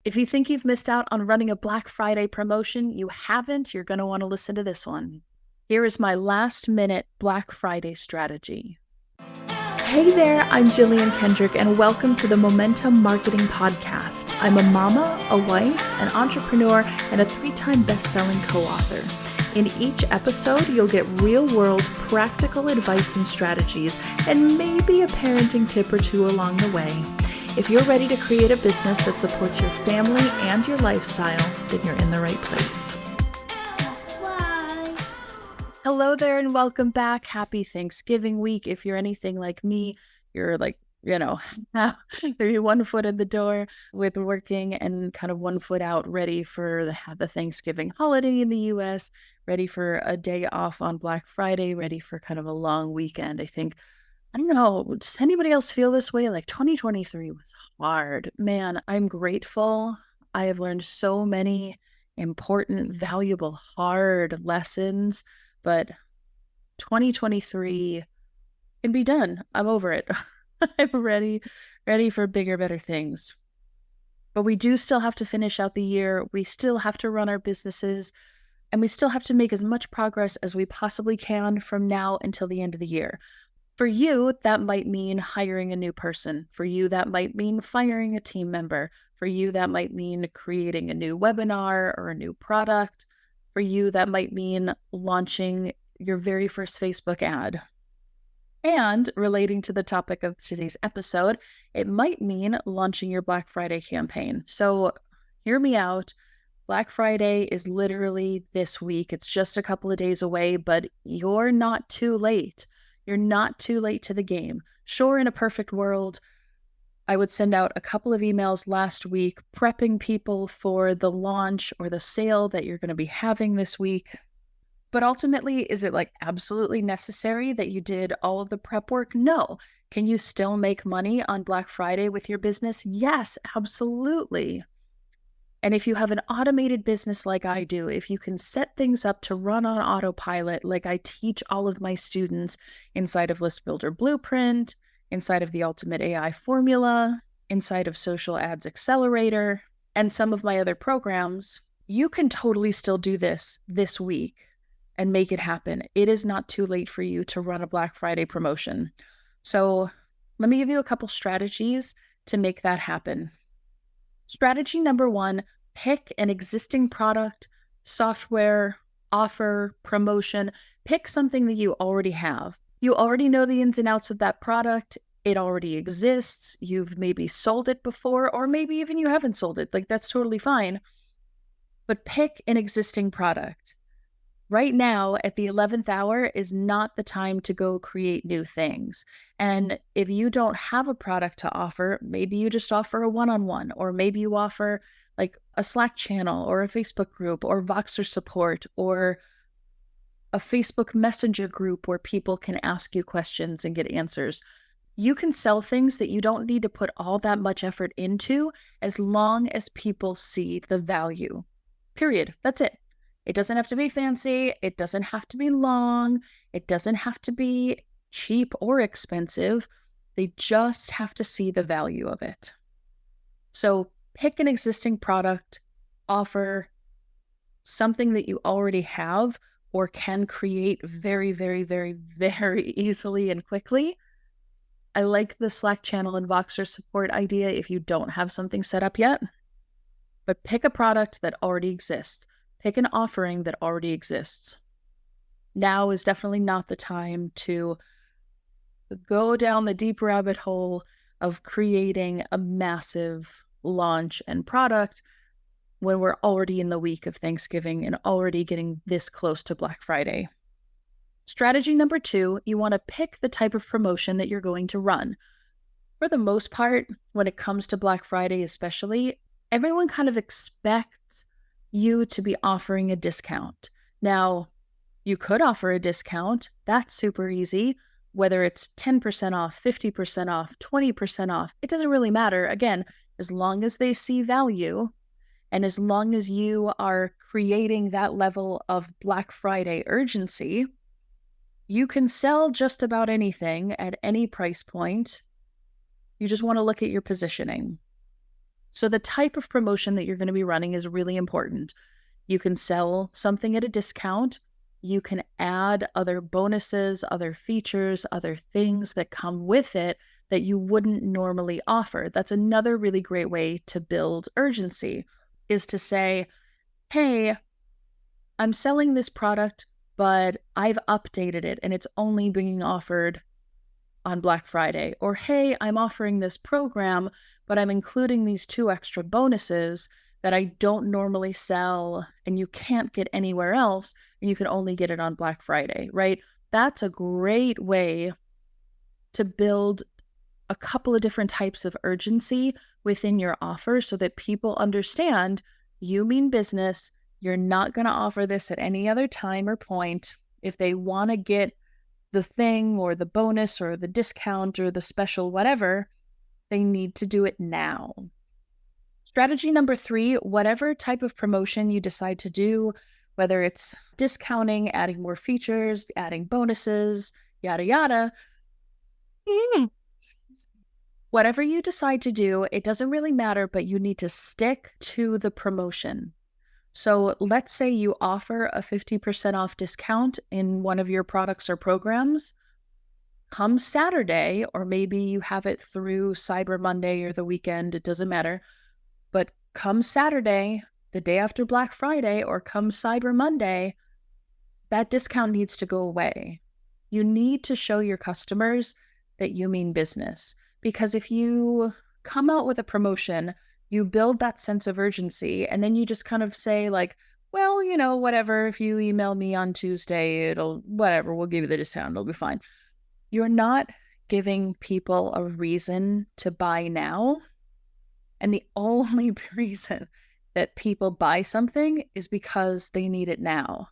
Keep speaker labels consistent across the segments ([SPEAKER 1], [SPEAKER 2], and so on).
[SPEAKER 1] If you think you've missed out on running a Black Friday promotion, you haven't. You're going to want to listen to this one. Here is my last-minute Black Friday strategy. Hey there, I'm Jillian Kendrick, and welcome to the Momentum Marketing Podcast. I'm a mama, a wife, an entrepreneur, and a 3-time best-selling co-author. In each episode, you'll get real-world, practical advice and strategies, and maybe a parenting tip or two along the way. If you're ready to create a business that supports your family and your lifestyle, then you're in the right place. Hello there and welcome back. Happy Thanksgiving week. If you're anything like me, you're maybe 1 foot in the door with working and kind of 1 foot out, ready for the Thanksgiving holiday in the US, ready for a day off on Black Friday, ready for kind of a long weekend. I don't know, does anybody else feel this way? Like 2023 was hard. Man, I'm grateful. I have learned so many important, valuable, hard lessons, but 2023 can be done. I'm over it. I'm ready for bigger, better things. But we do still have to finish out the year. We still have to run our businesses, and we still have to make as much progress as we possibly can from now until the end of the year. For you, that might mean hiring a new person. For you, that might mean firing a team member. For you, that might mean creating a new webinar or a new product. For you, that might mean launching your very first Facebook ad. And relating to the topic of today's episode, it might mean launching your Black Friday campaign. So hear me out. Black Friday is literally this week. It's just a couple of days away, but you're not too late. You're not too late to the game. Sure, in a perfect world, I would send out a couple of emails last week prepping people for the launch or the sale that you're going to be having this week. But ultimately, is it absolutely necessary that you did all of the prep work? No. Can you still make money on Black Friday with your business? Yes, absolutely. And if you have an automated business like I do, if you can set things up to run on autopilot, like I teach all of my students inside of List Builder Blueprint, inside of the Ultimate AI Formula, inside of Social Ads Accelerator, and some of my other programs, you can totally still do this week and make it happen. It is not too late for you to run a Black Friday promotion. So let me give you a couple strategies to make that happen. Strategy number 1, pick an existing product, software, offer, promotion. Pick something that you already have. You already know the ins and outs of that product. It already exists. You've maybe sold it before, or maybe even you haven't sold it. That's totally fine. But pick an existing product. Right now, at the 11th hour, is not the time to go create new things. And if you don't have a product to offer, maybe you just offer a one-on-one, or maybe you offer a Slack channel or a Facebook group or Voxer support or a Facebook Messenger group where people can ask you questions and get answers. You can sell things that you don't need to put all that much effort into as long as people see the value. Period. That's it. It doesn't have to be fancy. It doesn't have to be long. It doesn't have to be cheap or expensive. They just have to see the value of it. So pick an existing product, offer something that you already have or can create very, very, very, very easily and quickly. I like the Slack channel and Voxer support idea if you don't have something set up yet. But pick a product that already exists. Pick an offering that already exists. Now is definitely not the time to go down the deep rabbit hole of creating a massive launch and product when we're already in the week of Thanksgiving and already getting this close to Black Friday. Strategy number 2, you want to pick the type of promotion that you're going to run. For the most part, when it comes to Black Friday especially, everyone kind of expects you to be offering a discount. Now, you could offer a discount. That's super easy. Whether it's 10% off, 50% off, 20% off, it doesn't really matter. Again, as long as they see value and as long as you are creating that level of Black Friday urgency, you can sell just about anything at any price point. You just want to look at your positioning. So the type of promotion that you're going to be running is really important. You can sell something at a discount. You can add other bonuses, other features, other things that come with it that you wouldn't normally offer. That's another really great way to build urgency, is to say, hey, I'm selling this product, but I've updated it and it's only being offered on Black Friday. Or, hey, I'm offering this program, but I'm including these 2 extra bonuses that I don't normally sell and you can't get anywhere else, and you can only get it on Black Friday, right? That's a great way to build a couple of different types of urgency within your offer so that people understand you mean business. You're not going to offer this at any other time or point. If they want to get the thing or the bonus or the discount or the special whatever, they need to do it now. Strategy number 3, whatever type of promotion you decide to do, whether it's discounting, adding more features, adding bonuses, yada, yada. Whatever you decide to do, it doesn't really matter, but you need to stick to the promotion. So let's say you offer a 50% off discount in one of your products or programs. Come Saturday, or maybe you have it through Cyber Monday or the weekend, it doesn't matter. But come Saturday, the day after Black Friday, or come Cyber Monday, that discount needs to go away. You need to show your customers that you mean business. Because if you come out with a promotion, you build that sense of urgency, and then you just kind of say like, well, whatever, if you email me on Tuesday, whatever, we'll give you the discount, it'll be fine. You're not giving people a reason to buy now. And the only reason that people buy something is because they need it now.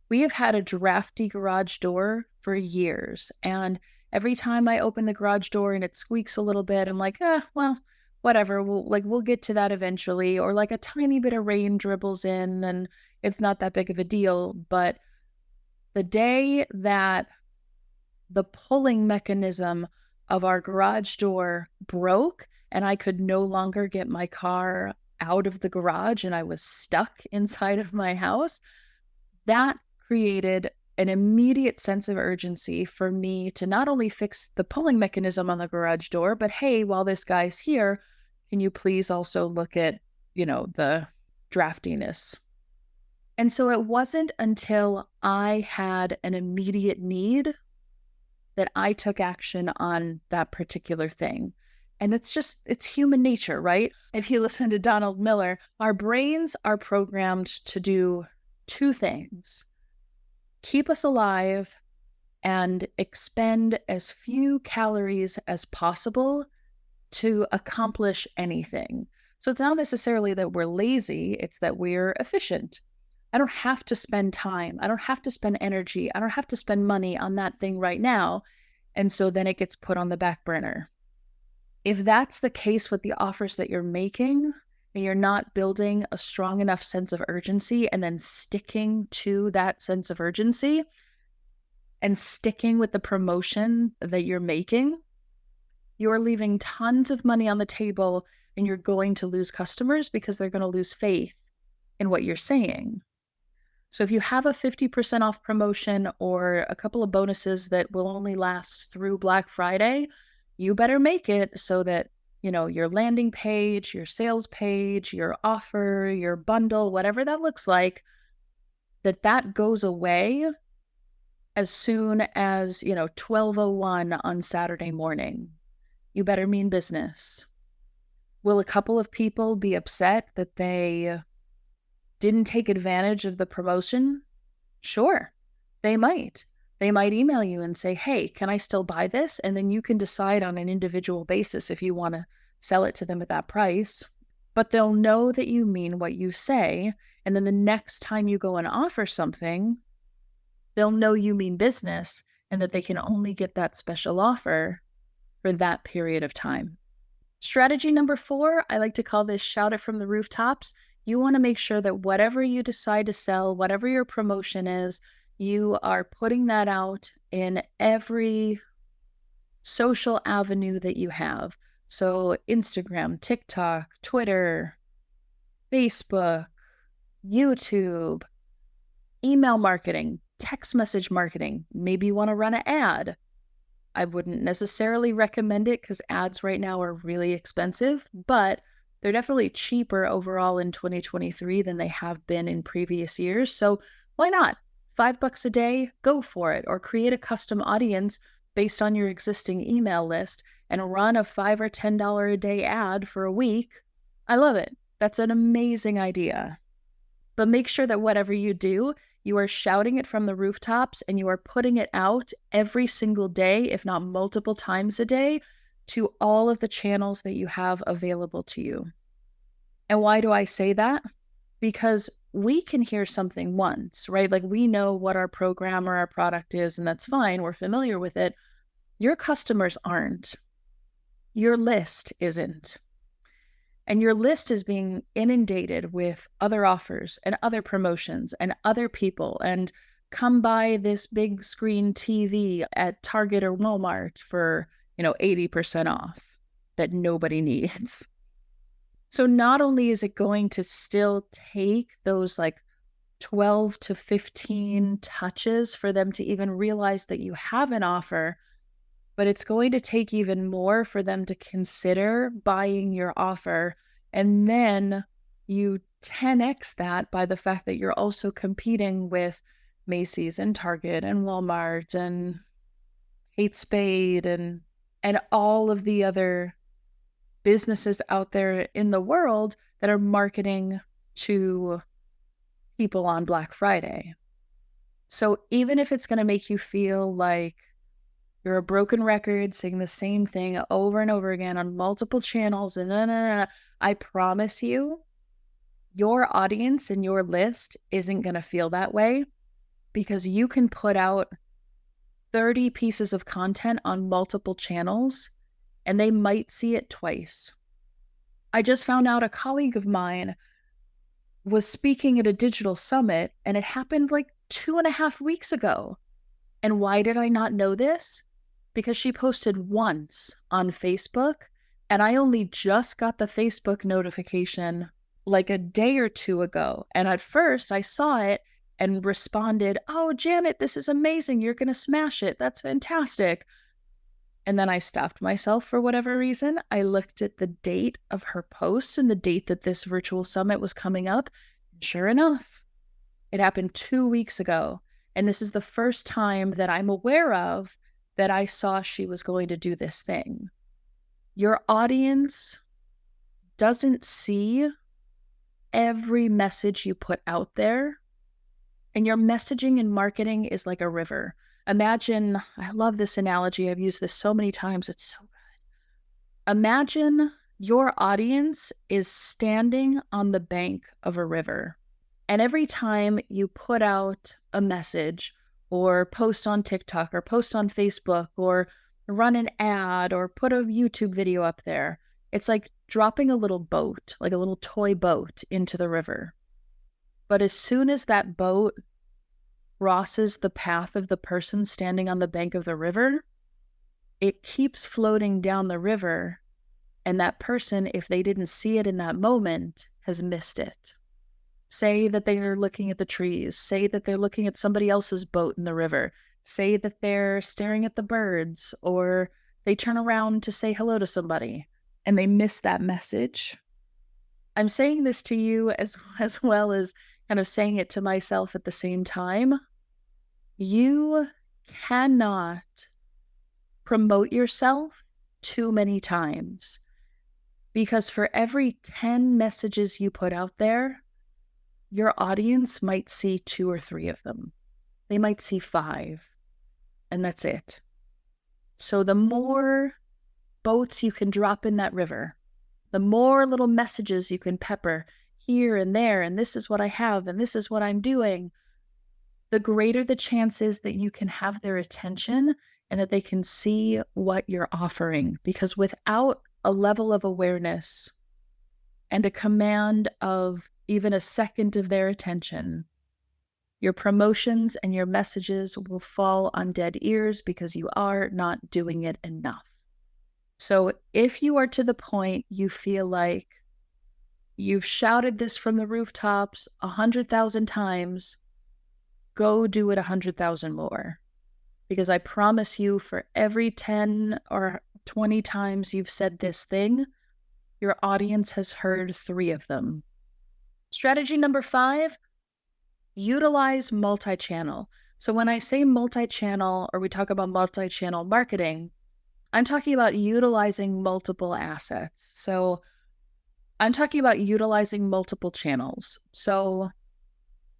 [SPEAKER 1] We have had a drafty garage door for years, and every time I open the garage door and it squeaks a little bit, I'm like, well, whatever, we'll get to that eventually. Or like a tiny bit of rain dribbles in and it's not that big of a deal. But the day that the pulling mechanism of our garage door broke and I could no longer get my car out of the garage and I was stuck inside of my house, that created an immediate sense of urgency for me to not only fix the pulling mechanism on the garage door, but hey, while this guy's here, can you please also look at, the draftiness? And so it wasn't until I had an immediate need that I took action on that particular thing. And it's human nature, right? If you listen to Donald Miller, our brains are programmed to do 2 things: keep us alive and expend as few calories as possible to accomplish anything. So it's not necessarily that we're lazy, it's that we're efficient. I don't have to spend time. I don't have to spend energy. I don't have to spend money on that thing right now. And so then it gets put on the back burner. If that's the case with the offers that you're making, and you're not building a strong enough sense of urgency and then sticking to that sense of urgency and sticking with the promotion that you're making, you're leaving tons of money on the table and you're going to lose customers because they're going to lose faith in what you're saying. So if you have a 50% off promotion or a couple of bonuses that will only last through Black Friday, you better make it so that, your landing page, your sales page, your offer, your bundle, whatever that looks like, that goes away as soon as, 12:01 on Saturday morning. You better mean business. Will a couple of people be upset that they didn't take advantage of the promotion? Sure, they might. They might email you and say, hey, can I still buy this? And then you can decide on an individual basis if you want to sell it to them at that price. But they'll know that you mean what you say. And then the next time you go and offer something, they'll know you mean business and that they can only get that special offer for that period of time. Strategy number 4, I like to call this shout it from the rooftops. You want to make sure that whatever you decide to sell, whatever your promotion is, you are putting that out in every social avenue that you have. So Instagram, TikTok, Twitter, Facebook, YouTube, email marketing, text message marketing. Maybe you want to run an ad. I wouldn't necessarily recommend it because ads right now are really expensive, but they're definitely cheaper overall in 2023 than they have been in previous years. So why not? $5 a day, go for it. Or create a custom audience based on your existing email list and run a $5 or $10 a day ad for a week. I love it. That's an amazing idea. But make sure that whatever you do, you are shouting it from the rooftops and you are putting it out every single day, if not multiple times a day, to all of the channels that you have available to you. And why do I say that? Because we can hear something once, right? Like we know what our program or our product is, and that's fine. We're familiar with it. Your customers aren't. Your list isn't. And your list is being inundated with other offers and other promotions and other people. And come buy this big screen TV at Target or Walmart for, 80% off that nobody needs. So not only is it going to still take those like 12 to 15 touches for them to even realize that you have an offer, but it's going to take even more for them to consider buying your offer. And then you 10x that by the fact that you're also competing with Macy's and Target and Walmart and Kate Spade and all of the other businesses out there in the world that are marketing to people on Black Friday. So even if it's going to make you feel like you're a broken record saying the same thing over and over again on multiple channels, and I promise you, your audience and your list isn't going to feel that way because you can put out 30 pieces of content on multiple channels and they might see it twice. I just found out a colleague of mine was speaking at a digital summit and it happened like 2.5 weeks ago. And why did I not know this? Because she posted once on Facebook and I only just got the Facebook notification like a day or two ago. And at first I saw it and responded, "Oh, Janet, this is amazing. You're going to smash it. That's fantastic." And then I stopped myself for whatever reason. I looked at the date of her post and the date that this virtual summit was coming up. And sure enough, it happened 2 weeks ago. And this is the first time that I'm aware of that I saw she was going to do this thing. Your audience doesn't see every message you put out there. And your messaging and marketing is like a river. Imagine, I love this analogy. I've used this so many times. It's so good. Imagine your audience is standing on the bank of a river. And every time you put out a message or post on TikTok or post on Facebook or run an ad or put a YouTube video up there, it's like dropping a little boat, like a little toy boat into the river. But as soon as that boat crosses the path of the person standing on the bank of the river, it keeps floating down the river. And that person, if they didn't see it in that moment, has missed it. Say that they are looking at the trees. Say that they're looking at somebody else's boat in the river. Say that they're staring at the birds, or they turn around to say hello to somebody and they miss that message. I'm saying this to you as well as kind of saying it to myself at the same time. You cannot promote yourself too many times, because for every 10 messages you put out there, your audience might see 2 or 3 of them. They might see 5, and that's it. So the more boats you can drop in that river, the more little messages you can pepper here and there, and this is what I have, and this is what I'm doing, the greater the chances that you can have their attention and that they can see what you're offering. Because without a level of awareness and a command of even a second of their attention, your promotions and your messages will fall on dead ears because you are not doing it enough. So if you are to the point you feel like you've shouted this from the rooftops 100,000 times, go do it 100,000 more. Because I promise you, for every 10 or 20 times you've said this thing, your audience has heard 3 of them. Strategy number 5, utilize multi-channel. So when I say multi-channel, or we talk about multi-channel marketing, I'm talking about utilizing multiple assets. So I'm talking about utilizing multiple channels. So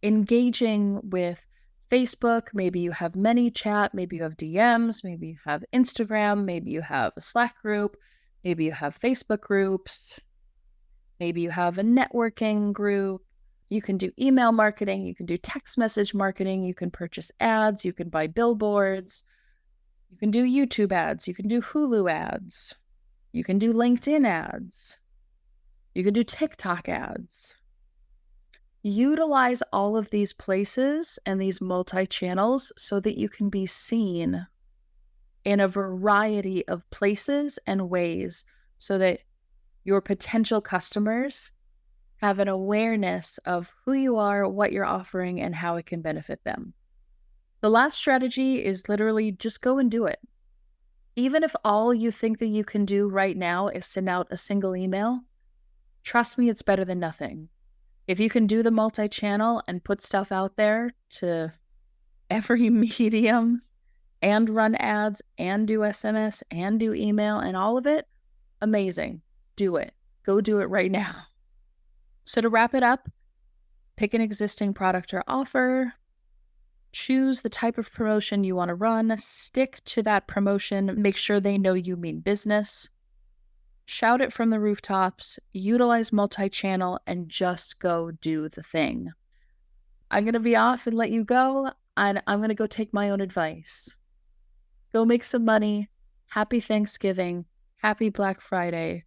[SPEAKER 1] engaging with Facebook, maybe you have ManyChat, maybe you have DMs, maybe you have Instagram, maybe you have a Slack group, maybe you have Facebook groups, maybe you have a networking group. You can do email marketing, you can do text message marketing, you can purchase ads, you can buy billboards, you can do YouTube ads, you can do Hulu ads, you can do LinkedIn ads, you can do TikTok ads. Utilize all of these places and these multi-channels so that you can be seen in a variety of places and ways so that your potential customers have an awareness of who you are, what you're offering, and how it can benefit them. The last strategy is literally just go and do it. Even if all you think that you can do right now is send out a single email, trust me, it's better than nothing. If you can do the multi-channel and put stuff out there to every medium and run ads and do SMS and do email and all of it, amazing. Do it. Go do it right now. So to wrap it up, pick an existing product or offer, choose the type of promotion you want to run, stick to that promotion, make sure they know you mean business, shout it from the rooftops, utilize multi-channel, and just go do the thing. I'm going to be off and let you go, and I'm going to go take my own advice. Go make some money. Happy Thanksgiving. Happy Black Friday.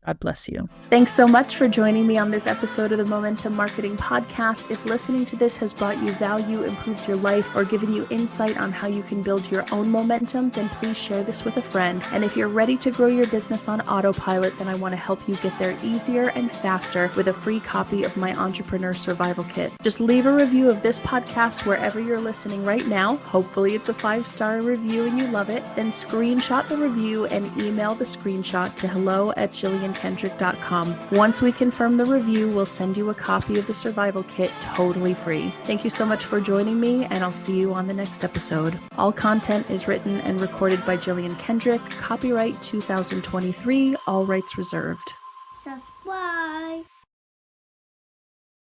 [SPEAKER 1] God bless you. Thanks so much for joining me on this episode of the Momentum Marketing Podcast. If listening to this has brought you value, improved your life, or given you insight on how you can build your own momentum, then please share this with a friend. And if you're ready to grow your business on autopilot, then I want to help you get there easier and faster with a free copy of my Entrepreneur Survival Kit. Just leave a review of this podcast wherever you're listening right now. Hopefully it's a 5-star review and you love it. Then screenshot the review and email the screenshot to hello@JillianKendrick.com. Once we confirm the review, we'll send you a copy of the survival kit totally free. Thank you so much for joining me, and I'll see you on the next episode. All content is written and recorded by Jillian Kendrick. Copyright 2023, all rights reserved.
[SPEAKER 2] Subscribe.